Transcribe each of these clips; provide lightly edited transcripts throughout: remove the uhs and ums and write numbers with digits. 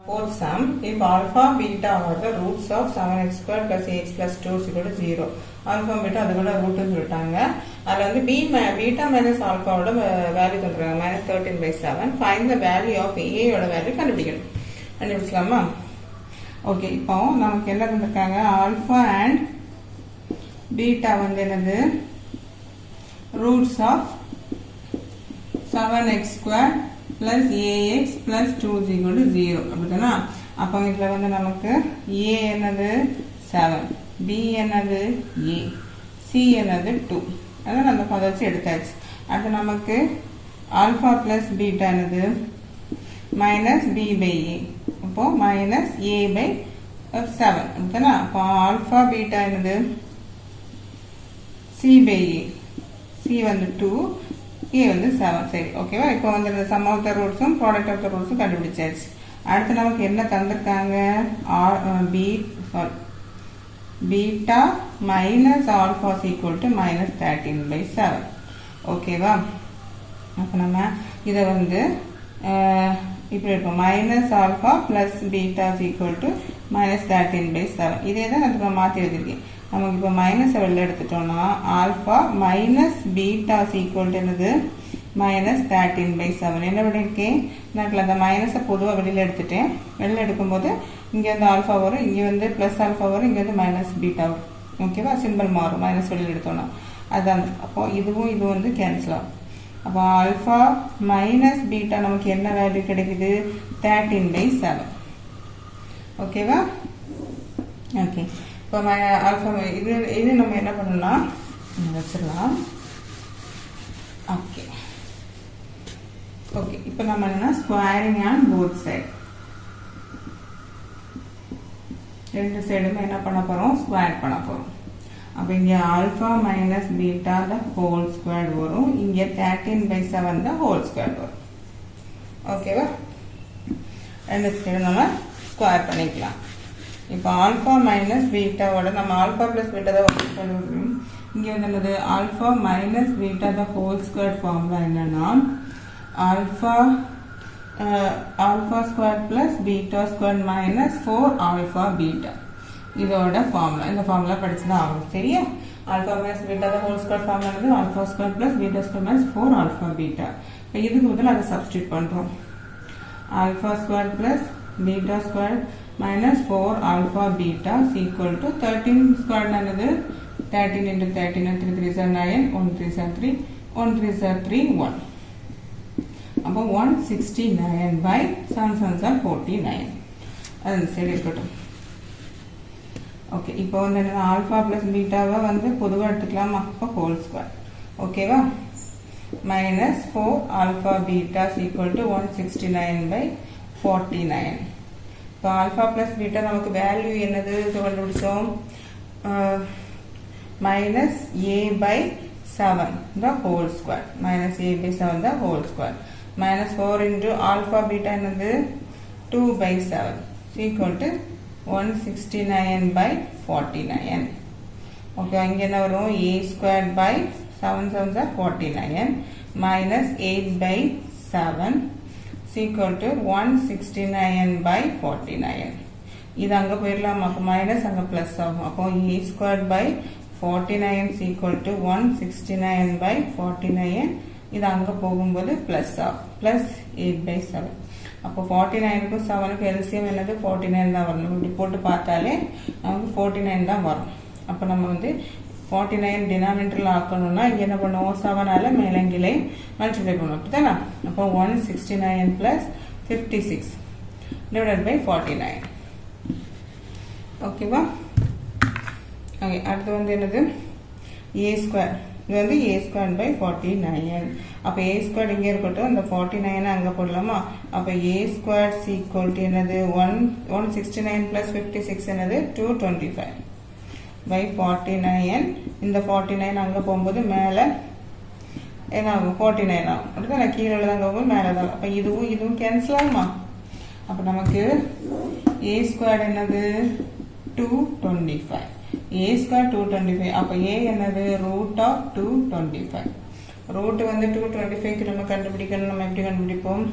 Fourth sum, if alpha, beta are the roots of 7x squared plus ax plus 2 is equal to 0. Alpha, beta அதுக்குள்ள root சொல்லிட்டாங்க. அதில் வந்து beta minus alpha ஓட value தந்துருக்காங்க. minus 13/7. Find the value of a ஓட value கண்டுபிடிக்கணும். கண்டுபிடிச்சலாமா? Okay, இப்போ நமக்கு என்ன தந்துருக்காங்க? alpha and beta வந்து என்னது? roots of 7x squared plus ax plus 2 is equal to 0. அப்படிதானா? அப்போ இதில் வந்து நமக்கு a என்னது 7, b என்னது a, c என்னது 2. அதான் அந்த பதம் வச்சு எடுத்தாச்சு. அடுத்து நமக்கு ஆல்ஃபா பிளஸ் பீட்டா என்னது மைனஸ் b by a. அப்போ மைனஸ் a by 7. அப்படிதானா? அப்போ ஆல்ஃபா பீட்டா என்னது c by a. c வந்து 2, a வந்து 7. சரி, ஓகேவா? இப்போ வந்து சம் ஆஃப் த ரூட்ஸும் ப்ராடக்ட் ஆஃப் த ரூட்ஸும் கண்டுபிடிச்சாச்சு. அடுத்து நமக்கு என்ன தந்திருக்காங்க? Beta minus alpha equal to minus 13/7. ஓகேவா? அப்போ நம்ம இதை வந்து இப்படி இருக்கும், minus alpha plus beta equal to minus 13/7. இதே தான் நான் மாற்றி எழுதிருக்கேன். நமக்கு இப்போ மைனஸை வெளில எடுத்துட்டோம்னா alpha minus beta equal to என்னது மைனஸ் 13/7. என்ன பண்ணியிருக்கேன்? நான் அந்த மைனஸை பொதுவாக வெளியில் எடுத்துட்டேன். வெளியில் எடுக்கும்போது இங்கே வந்து ஆல்ஃபா வரும், இங்கே வந்து ப்ளஸ் ஆல்ஃபா வரும், இங்கே வந்து மைனஸ் பீட்டா வரும். ஓகேவா? சிம்பிள் மாறும் மைனஸ் வெளியில் எடுத்தோம்னா. அதுதான். அப்போ இதுவும் இது வந்து கேன்சல் ஆகும். அப்போ ஆல்ஃபா மைனஸ் பீட்டா நமக்கு என்ன வேல்யூ கிடைக்குது? 13/7. ஓகேவா? ஓகே, இப்போ ஆல்ஃபா இது நம்ம என்ன பண்ணணும்னா வச்சிடலாம். ஓகே ஓகே, இப்போ நம்ம என்னன்னா ஸ்கொயரிங் ஆன் போத் சைடு, ரெண்டு சைடுமே என்ன பண்ண போறோம்? ஸ்கொயர் பண்ண போறோம். அப்போ இங்கே alpha minus beta the whole square வரும், இங்கே 13/7 த ஹோல் ஸ்கொயர் வரும். ஓகேவா? ரெண்டு சைடு நம்ம ஸ்கொயர் பண்ணிக்கலாம். இப்போ ஆல்ஃபா மைனஸ் பீட்டாவோட நம்ம ஆல்ஃபா பிளஸ் பீட்டா தான் ஒர்க் பண்ணுவோம். இங்கே வந்து என்னது? Alpha minus beta the whole square formula என்னன்னா alpha square plus beta square minus 4 alpha beta. இதோட ஃபார்முலா, இந்த ஃபார்முலா படிச்சுதான் ஆகும். சரியா? Alpha minus beta the whole square formula வந்து alpha square plus beta square minus 4 alpha beta. இப்போ இதுக்கு பதில் அதை சப்ஸ்டியூட் பண்ணுறோம். Alpha square plus beta square minus 4 alpha beta is equal to 13 squared என்னது 13 into 13 and 3 3s are 9, 1 3s are 3, 1 3s are 3, 1. அப்போ 169 by 7 7s are 49. அது சரி இருக்கட்டும். ஓகே, இப்போ வந்து என்ன ஆல்ஃபா பிளஸ் பீட்டாவை வந்து பொதுவாக எடுத்துக்கலாமா? அப்போ ஹோல் ஸ்கொயர். ஓகேவா? Minus 4 alpha beta is equal to 169 by 49. இப்போ ஆல்ஃபா பிளஸ் பீட்டா நமக்கு வேல்யூ என்னது கண்டுபிடிச்சோம்? Minus a by 7 the whole square, minus a by 7 the whole square, minus 4 into alpha beta என்னது 2/7 ஈக்குவல் டு 169/49. ஓகே, அங்கே என்ன வரும்? A square by 7 7s are 49 minus 8/7 equal to 169/49. இது அங்க போயிடலாம். அப்போ மைனஸ் அங்க பிளஸ் ஆகும். அப்போ a squared by 49 equal to 169/49. இது அங்க போகும்போது பிளஸ் ஆகும், பிளஸ் 8/7. அப்போ 49க்கும் 7க்கும் எல்சிஎம் என்னது 49 தான் வரணும். இப்படி போட்டு பார்த்தாலே நமக்கு 49 தான் வரும். அப்போ நம்ம வந்து 49 டினாமினேட்டரில் ஆக்கணும்னா இங்கே என்ன பண்ணுவோம்? 7ஆல் மேலங்கிலே மல்டிப்ளை பண்ணுவோம். அப்படிதானே? அப்போ 169 plus 56 divided by 49. ஓகேவா? ஓகே, அடுத்து வந்து என்னது? a square. இது வந்து a ஸ்கொயர் by 49. அப்போ a ஸ்கொயர் இங்கே இருக்கட்டும், இந்த 49 அங்கே போடலாமா? அப்போ a ஸ்கொயர் ஈக்குவல் டு என்னது 169 plus 56 என்னது 225 by 49. இந்த 49 அங்க போகும்போது மேல என்ன ஆகும்? 49 ஆகும். அப்படிதான் நான் கீழே தான் போகும்போது மேலே தான். அப்போ இதுவும் கேன்சல் ஆகுமா? அப்போ நமக்கு a ஸ்கொயர் என்னது 225, a ஸ்கொயர் 225. அப்போ a என்னது ரூட் ஆஃப் 225. ரூட் வந்து 225க்கு நம்ம கண்டுபிடிக்கணும். நம்ம எப்படி கண்டுபிடிப்போம்?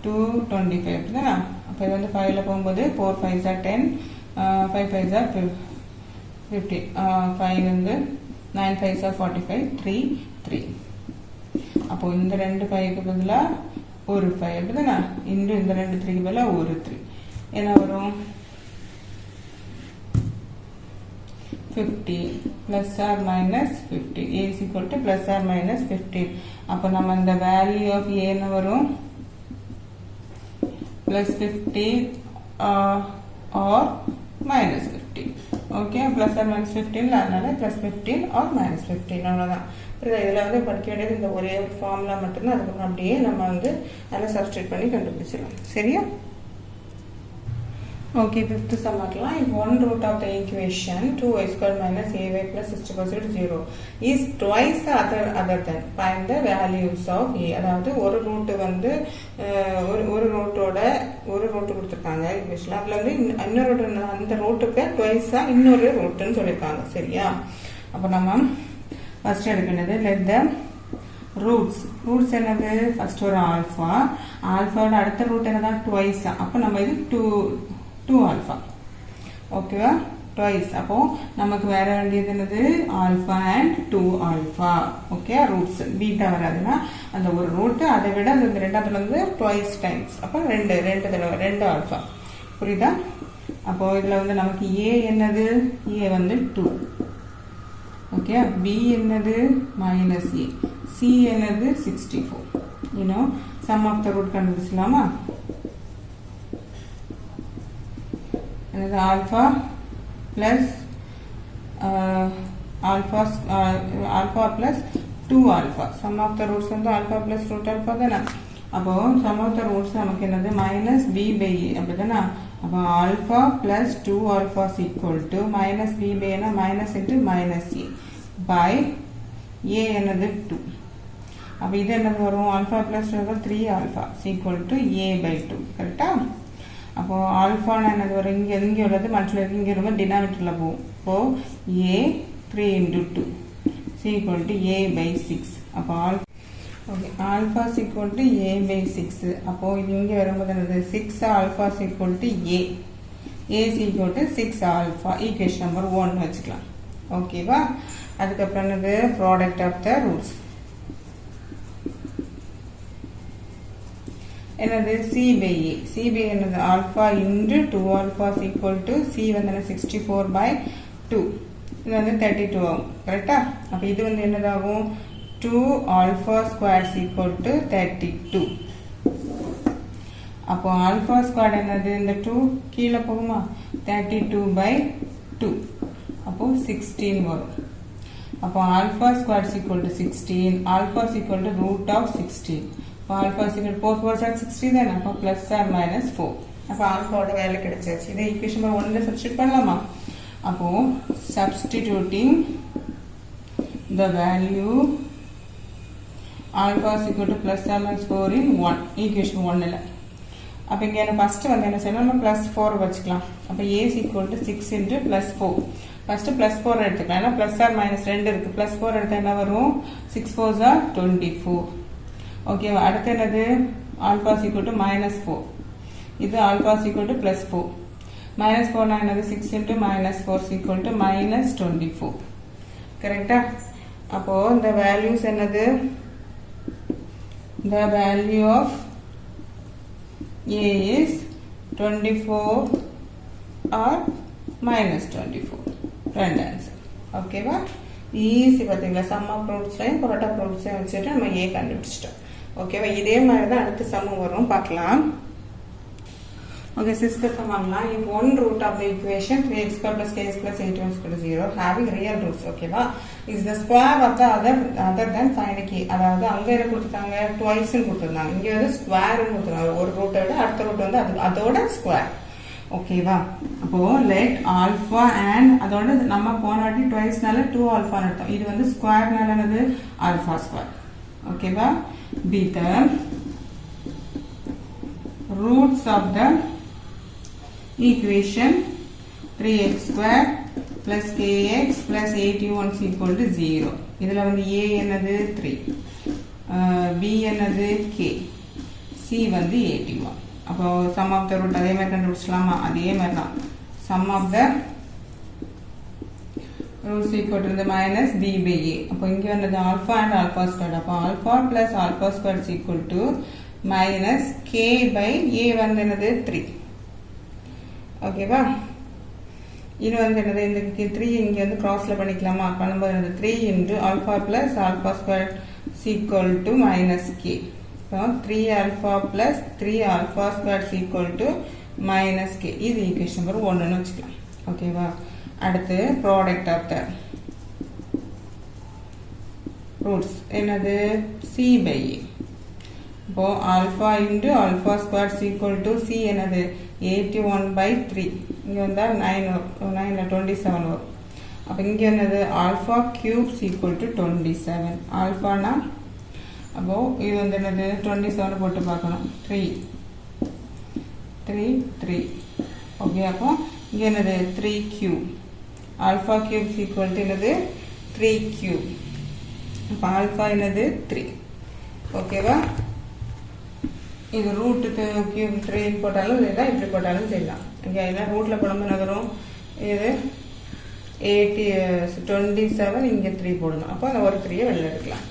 225 அப்படிதானா? அப்போ இது வந்து 5ல் போகும்போது 4 5s are 10, 5 5s are 50, 5 வந்து 9 5s are 45, 3 3. அப்போ இந்த ரெண்டு 5க்கு பதிலாக ஒரு 5 அப்படிதானா? இந்த ரெண்டு 3க்கு பதிலாக ஒரு 3 என்ன வரும்? 50 plus or minus 15. A is equal to plus or minus 15. அப்போ நம்ம இந்த value of A என்ன வரும்? plus 50 or minus 15. Okay, plus or minus 15 அதனால plus 15 or minus 15 அவ்வளோதான். இதில் வந்து படிக்க வேண்டியது இந்த ஒரே ஃபார்முலா மட்டும்தான். அதுக்கப்புறம் அப்படியே நம்ம வந்து அதில் சப்ஸ்டியூட் பண்ணி கண்டுபிடிச்சிடலாம். சரியா? Okay, fifth sum பார்க்கலாம். If one root of the equation 2y squared minus ay plus 60% 0 is twice the other than, find the values of a. அதாவது ஒரு ரூட் வந்து ஒரு ரூட்டோட ஒரு ரூட் கொடுத்துருக்காங்க ஈக்குவேஷன். அதில் வந்து இன்னொரு அந்த ரூட்டுக்கு ட்வைஸாக இன்னொரு ரூட்டுன்னு சொல்லியிருக்காங்க. சரியா? அப்போ நம்ம ஃபர்ஸ்ட் எடுக்கிறது லெட் த ரூட்ஸ் என்னது? ஃபர்ஸ்ட் ஒரு ஆல்ஃபாவோட அடுத்த ரூட் என்னதான்? ட்வைஸா. அப்போ நம்ம இது 2 ஆல்ஃபா. ஓகேவா? ட்வைஸ். அப்போ நமக்கு வேற வேண்டியது என்னது? Alpha and 2 alpha. Okay, roots beta வராதுன்னா அந்த ஒரு ரூட் அதை விட அந்த ரெண்டாவதுல வந்து ட்வைஸ் டைம்ஸ். அப்போ ரெண்டு ஆல்ஃபா. புரியுதா? அப்போ இதுல வந்து நமக்கு ஏ என்னது? ஏ வந்து 2. ஓகே, பி என்னது? Minus a. சி என்னது? 64. You know sum of the root கண்டுபிடிச்சலாமா? என்னது? Alpha plus alpha plus 2 alpha. Sum of the roots வந்து ஆல்ஃபா பிளஸ் ரூட் ஆல்ஃபா தானே? அப்போ சம் ஆஃப் த ரூட்ஸ் நமக்கு என்னது? மைனஸ் பி பை ஏ அப்படிதானே? அப்போ alpha plus 2 alpha equal to minus b by ஏன்னா minus into minus a by a என்னது? 2. அப்போ இது என்னது வரும்? Alpha plus 3 alpha equal to a by 2. கரெக்டா? அப்போ ஆல்ஃபானா என்னது வரும்? இங்கே உள்ளது மல்டிப்ளை இங்கே ரொம்ப டினாமினேட்டரில் போகும். இப்போ a 3 into 2 equal to a by 6. அப்போ alpha equal to a by 6. அப்போ இது இங்கே வரும்போது என்னது? 6 alpha equal to a equal to 6 alpha. Equation number 1 வச்சுக்கலாம். ஓகேவா? அதுக்கப்புறம் என்னது? ப்ராடக்ட் ஆஃப் த ரூட்ஸ் என்னது? C by a. C by என்னது? Alpha into 2 alpha equal to c வந்து 64 by 2. இது வந்து 32 ஆகும். கரெக்டா? அப்போ இது வந்து என்னதாகும்? 2 ஆல்ஃபா ஸ்கொயர் ஈக்குவல் டு 32. அப்போ ஆல்ஃபா ஸ்கொயர் என்னது? இந்த 2 கீழே போகுமா? 32 by 2. அப்போ 16 வரும். அப்போ alpha square equal to 16. Alpha equal to root of 16. Alpha equal 4 4 60 தானே? அப்போ பிளஸ் ஆர் மைனஸ் 4. அப்போ ஆல்ஃபாவோட வேல்யூ கிடைச்சாச்சு. இதை ஈக்குவேஷன் நம்பர் 1ல சப்ஸ்டியூட் பண்ணலாமா? அப்போ substituting the value alpha equal to plus or minus 4 in 1 equation 1ல. அப்போ இங்கே என்ன ஃபர்ஸ்ட் வந்து என்ன செய்யணும்? நம்ம பிளஸ் 4 வச்சுக்கலாம். அப்போ a equal to 6 into plus 4. First plus 4 எடுத்துக்கலாம். ஏன்னா பிளஸ் ஆர் மைனஸ் 2 இருக்கு. பிளஸ் 4 எடுத்தா என்ன வரும்? 6 4s are 24. ஓகேவா? அடுத்து என்னது? Alpha equal to minus 4. இது alpha equal to plus 4. Minus 4 என்னது? 6 into minus 4 equal to minus 24. கரெக்டா? அப்போ இந்த வேல்யூஸ் என்னது? the value of a is 24 or minus 24. ரெண்டு ஆன்சர். ஓகேவா? ஈஸி. பார்த்தீங்களா? சம் ஆஃப் ரூட்ஸ்லையும் ப்ராடக்ட் ஆஃப் ரூட்ஸையும் வச்சுட்டு நம்ம ஏ கண்டுபிடிச்சிட்டோம். ஓகேவா? இதே மாதிரி தான் அடுத்த சம் வரும், பார்க்கலாம். Okay, sister sum வாங்கலாம். If one root of the equation 3x square plus kx plus 8y equal to 0 having real roots, ஓகேவா, is the square of the other than find k. அதாவது அங்க என்ன கொடுத்துட்டாங்க? twice ன்னு கொடுத்துருந்தாங்க. இங்க வந்து ஸ்கொயர் ன்னு கொடுத்துருந்தாங்க. ஒரு ரூட்டை விட அடுத்த ரூட் வந்து அதோட ஸ்கொயர். ஓகேவா? அப்போ let alpha and அதோட நம்ம போன வாட்டி twiceனால 2 alpha நடத்தோம். இது வந்து ஸ்கொயர்னால என்னது? alpha square. ஓகேவா? be the roots of the equation 3x square plus kx plus 8y equal to 0. இதில் வந்து a என்னது 3, b என்னது k, c சி வந்து 81. அப்போ சம் ஆஃப் த ரூட் அதே மாதிரி கண்டுபிடிச்சலாமா? அதே மாதிரி தான். Sum of the roots equal to minus b by a. அப்போ இங்கே வந்தது ஆல்ஃபா அண்ட் ஆல்ஃபா ஸ்கொயர். அப்போ alpha plus alpha square equal to minus k by a வந்து என்னது 3. ஓகேவா? இது வந்து என்னது இந்த 3 இங்கே வந்து கிராஸ்ல பண்ணிக்கலாமா? பண்ணும்போது என்னது 3 into alpha plus alpha square equal to minus K. So 3 alpha plus 3 alpha square equal to minus K. இது ஈக்குவேஷன் நம்பர் 1ன்னு வச்சுக்கலாம். ஓகேவா? அடுத்து ப்ராடக்ட் ஆஃப் த ரூட்ஸ் என்னது சி பை ஏ. இப்போ alpha into alpha square equal to C என்னது 81/3. இங்கே வந்தால் 9 27 வரும். அப்போ இங்கே என்னது ஆல்ஃபா கியூப் ஈக்குவல் டு 27. ஆல்ஃபானா அப்போ இது வந்து என்னது 27 போட்டு பார்க்கணும். 3 3 3. ஓகே, அப்போ இங்கே என்னது 3 cube. Alpha cube equal to என்னது 3 கியூப். அப்போ ஆல்ஃபா என்னது 3. ஓகேவா? இது ரூட் கியூப் 3 போட்டாலும் இல்லைன்னா இப்படி போட்டாலும் செய்யலாம். ஓகே, ஏன்னா ரூட்டில் போடும்போது வரும் இது 27 இங்கே 3 போடணும். அப்போ அந்த ஒரு 3 வெளில எடுக்கலாம்.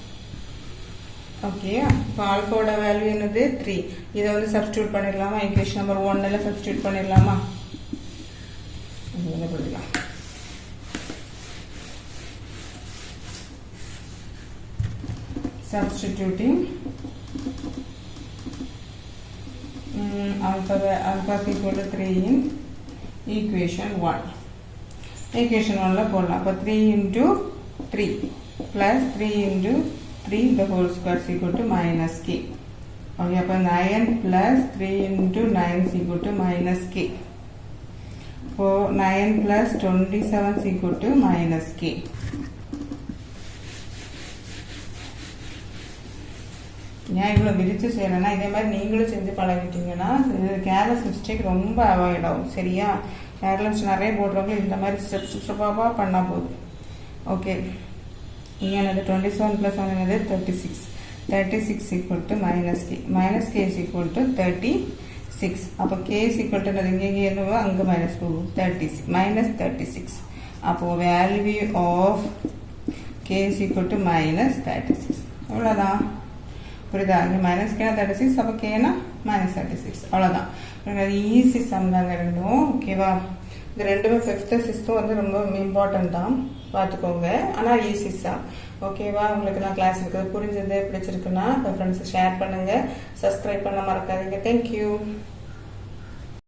ஓகே, இப்போ ஆல்ஃபாவோட வேல்யூ என்னது 3. இதை வந்து சப்ஸ்டியூட் பண்ணிடலாமா? ஈக்குவேஷன் நம்பர் 1ல சப்ஸ்டியூட் பண்ணிடலாமா? என்ன பண்ணிடலாம்? Substituting alpha is equal to 3 in equation 1. Equation 1 la போடலாம். அப்போ 3 into 3 plus 3 into 3 the whole square is equal to minus k. Okay, அப்போ 9 plus 3 into 9 is equal to minus k. So 9 plus 27 is equal to minus k. ஏன் இவ்வளோ விரித்து செய்யலைன்னா இதே மாதிரி நீங்களும் செஞ்சு பழகிட்டீங்கன்னா கேர்லெஸ் மிஸ்டேக் ரொம்ப அவாய்ட் ஆகும். சரியா? கேர்லெஸ் நிறைய போடுறவங்க இந்த மாதிரி ஸ்டெப்பாக பண்ணால் போதும். ஓகே, இங்கே என்னது 27 + 1 என்னது 36. 36 equal to minus K. Minus K is equal to 36. அப்போ கே இஸ் ஈக்குவல் டு என்னது இங்கே என்னவோ அங்கே மைனஸ் போகும் 36 மைனஸ் 36. அப்போது value of K is equal to minus 36. அவ்வளோதான். புரியுதா? இங்கே மைனஸ் கேனா 36, அப்போ கேனா மைனஸ் 36. அவ்வளோதான். அது ஈஸி சம் தாங்க ரெண்டும். ஓகேவா? இது ரெண்டுமே 5th 6th வந்து ரொம்ப இம்பார்ட்டன்ட் தான், பார்த்துக்கோங்க. ஆனால் ஈஸி சம். ஓகேவா? உங்களுக்கு நான் கிளாஸ் இருக்கிறது புரிஞ்சது பிடிச்சிருக்குன்னா உங்கள் ஃப்ரெண்ட்ஸுக்கு ஷேர் பண்ணுங்கள். சப்ஸ்கிரைப் பண்ண மறக்காதீங்க. தேங்க்யூ.